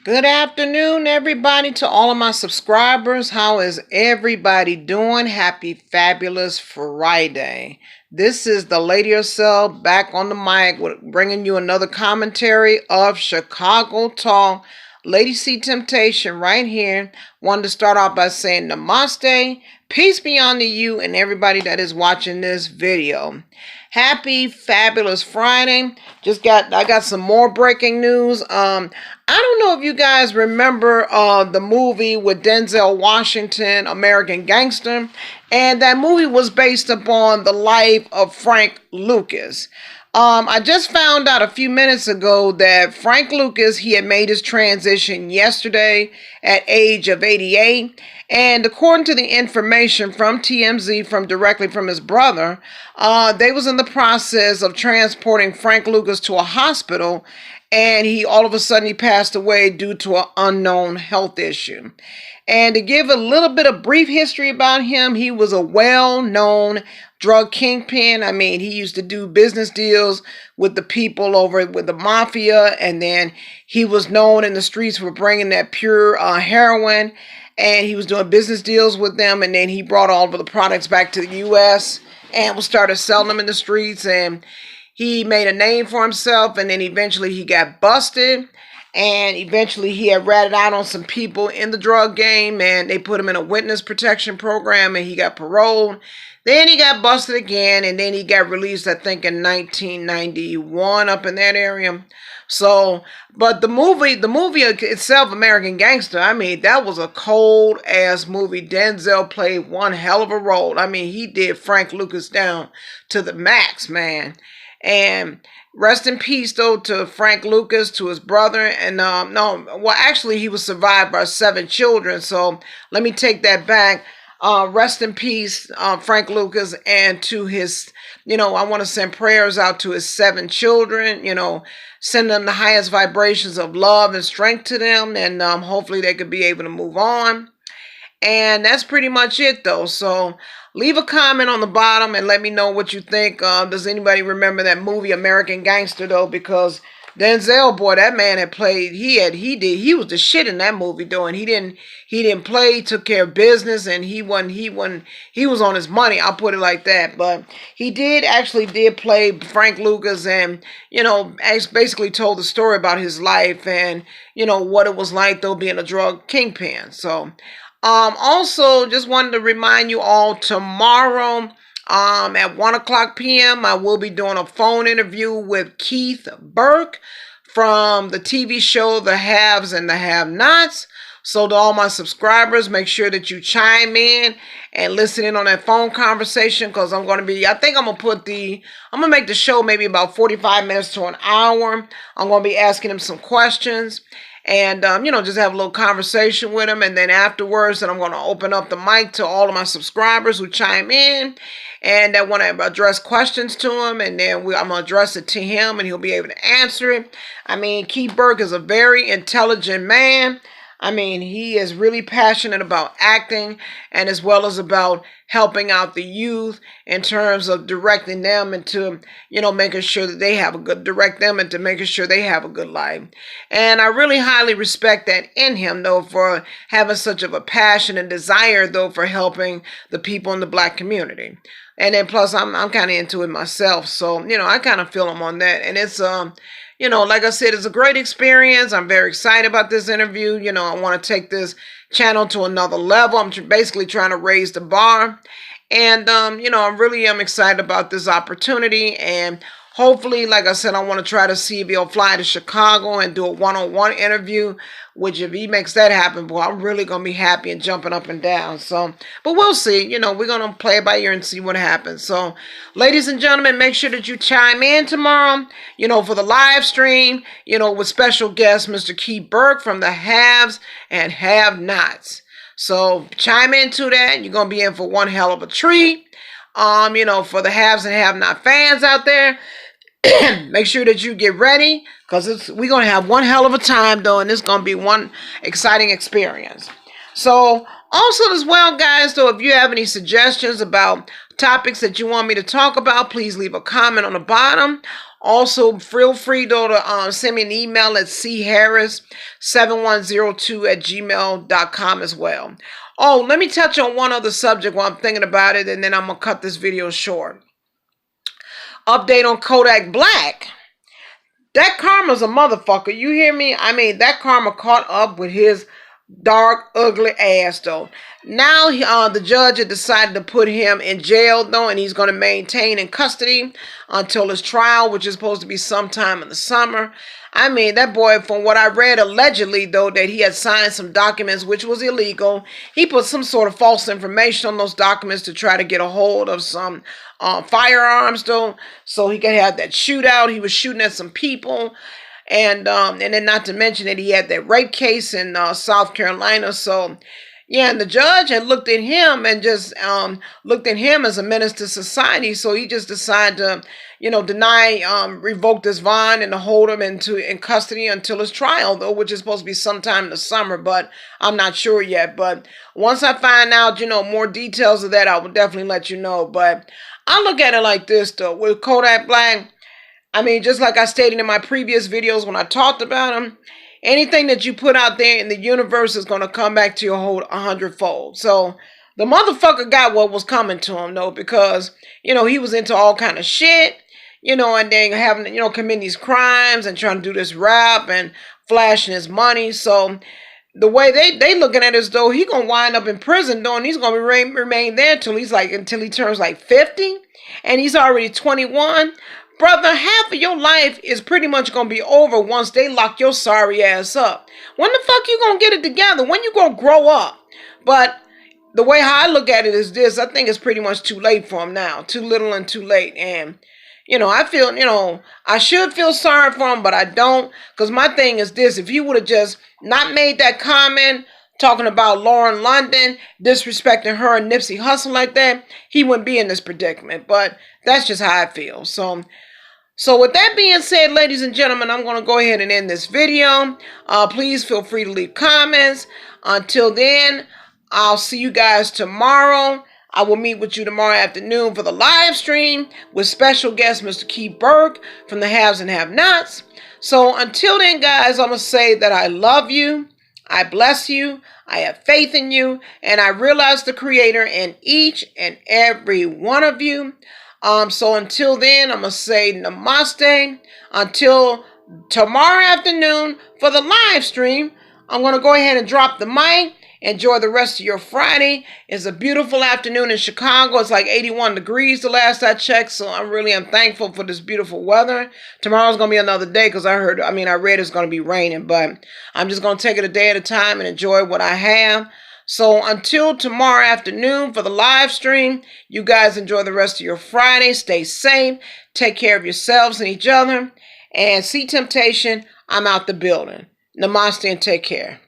Good afternoon, everybody, to all of my subscribers. How is everybody doing? Happy Fabulous Friday. This is the Lady herself back on the mic, bringing you another commentary of Chicago Talk. Lady C Temptation right here. Wanted to start off by saying namaste, peace be unto you and everybody that is watching this video. Happy Fabulous Friday. I got some more breaking news. I don't know if you guys remember the movie with Denzel Washington, American Gangster, and that movie was based upon the life of Frank Lucas. I just found out a few minutes ago that Frank Lucas, he had made his transition yesterday at age of 88. And according to the information from TMZ, directly from his brother, they was in the process of transporting Frank Lucas to a hospital, and all of a sudden he passed away due to an unknown health issue. And to give a little bit of brief history about him, he was a well-known drug kingpin. I mean, he used to do business deals with the people over with the mafia, and then he was known in the streets for bringing that pure heroin, and he was doing business deals with them, and then he brought all of the products back to the U.S. and started selling them in the streets, and he made a name for himself, and then eventually he got busted. And eventually he had ratted out on some people in the drug game, and they put him in a witness protection program, and he got paroled. Then he got busted again, and then he got released, I think, in 1991 up in that area. So, but the movie itself, American Gangster, I mean, that was a cold-ass movie. Denzel played one hell of a role. I mean, he did Frank Lucas down to the max, man. And rest in peace, though, to Frank Lucas, to his brother. And actually, he was survived by 7 children. So let me take that back. Rest in peace, Frank Lucas, and to his, I want to send prayers out to his 7 children, send them the highest vibrations of love and strength to them. And hopefully they could be able to move on. And that's pretty much it, though. So leave a comment on the bottom and let me know what you think. Does anybody remember that movie American Gangster, though? Because Denzel, boy, that man had played. He was the shit in that movie, though. And he didn't play. He took care of business, and he was on his money. I'll put it like that. But he did play Frank Lucas, and basically told the story about his life and what it was like, though, being a drug kingpin. So. Also, just wanted to remind you all, tomorrow at 1 o'clock p.m., I will be doing a phone interview with Keith Burke from the TV show The Haves and the Have-Nots. So to all my subscribers, make sure that you chime in and listen in on that phone conversation, because I'm going to make the show maybe about 45 minutes to an hour. I'm going to be asking him some questions. And, just have a little conversation with him. And then afterwards, I'm going to open up the mic to all of my subscribers who chime in and that want to address questions to him. And then I'm going to address it to him, and he'll be able to answer it. I mean, Keith Burke is a very intelligent man. I mean, he is really passionate about acting, and as well as about helping out the youth in terms of directing them into, making sure that they have direct them into making sure they have a good life. And I really highly respect that in him, though, for having such of a passion and desire, though, for helping the people in the Black community. And then plus I'm kind of into it myself. So, I kind of feel him on that. And it's, like I said, it's a great experience. I'm very excited about this interview. I want to take this channel to another level. I'm basically trying to raise the bar. And, I'm excited about this opportunity. And hopefully, like I said, I want to try to see if he'll fly to Chicago and do a one-on-one interview, which if he makes that happen, boy, I'm really going to be happy and jumping up and down. So, but we'll see. We're going to play it by ear and see what happens. So, ladies and gentlemen, make sure that you chime in tomorrow, for the live stream, with special guest, Mr. Keith Burke from the Haves and Have-Nots. So, chime into that. You're going to be in for one hell of a treat. For the Haves and Have-Not fans out there, make sure that you get ready, because we're going to have one hell of a time, though, and it's going to be one exciting experience. So, also as well, guys, though, if you have any suggestions about topics that you want me to talk about, please leave a comment on the bottom. Also, feel free to send me an email at charris7102@gmail.com as well. Oh, let me touch on one other subject while I'm thinking about it, and then I'm going to cut this video short. Update on Kodak Black. That karma's a motherfucker. You hear me? I mean, that karma caught up with his dark, ugly ass, though. Now, the judge had decided to put him in jail, though, and he's going to maintain in custody until his trial, which is supposed to be sometime in the summer. I mean, that boy, from what I read, allegedly, though, that he had signed some documents, which was illegal. He put some sort of false information on those documents to try to get a hold of some firearms, though, so he could have that shootout. He was shooting at some people. And then not to mention that he had that rape case in South Carolina. So, yeah, and the judge had looked at him and just looked at him as a menace to society. So he just decided to, revoke this bond and to hold him in custody until his trial, though, which is supposed to be sometime in the summer, but I'm not sure yet. But once I find out, more details of that, I will definitely let you know. But I look at it like this, though, with Kodak Black. I mean, just like I stated in my previous videos when I talked about him, anything that you put out there in the universe is going to come back to you 100-fold. So the motherfucker got what was coming to him, though, because, he was into all kind of shit, and then having, committing these crimes and trying to do this rap and flashing his money. So the way they looking at it is, though, he going to wind up in prison, though, and he's going to remain there until he turns like 50, and he's already 21. Brother, half of your life is pretty much going to be over once they lock your sorry ass up. When the fuck you going to get it together? When you going to grow up? But the way how I look at it is this. I think it's pretty much too late for him now. Too little and too late. And, I feel, I should feel sorry for him, but I don't. Because my thing is this. If he would have just not made that comment talking about Lauren London, disrespecting her and Nipsey Hussle like that, he wouldn't be in this predicament. But that's just how I feel. So with that being said, ladies and gentlemen, I'm going to go ahead and end this video. Please feel free to leave comments. Until then, I'll see you guys tomorrow. I will meet with you tomorrow afternoon for the live stream with special guest Mr. Keith Burke from the Haves and Have-Nots. So until then, guys, I'm going to say that I love you. I bless you. I have faith in you. And I realize the Creator in each and every one of you. So until then, I'm going to say namaste. Until tomorrow afternoon for the live stream, I'm going to go ahead and drop the mic. Enjoy the rest of your Friday. It's a beautiful afternoon in Chicago. It's like 81 degrees the last I checked, so I really am thankful for this beautiful weather. Tomorrow's going to be another day because I read it's going to be raining, but I'm just going to take it a day at a time and enjoy what I have. So until tomorrow afternoon for the live stream, you guys enjoy the rest of your Friday. Stay safe. Take care of yourselves and each other. And see temptation, I'm out the building. Namaste and take care.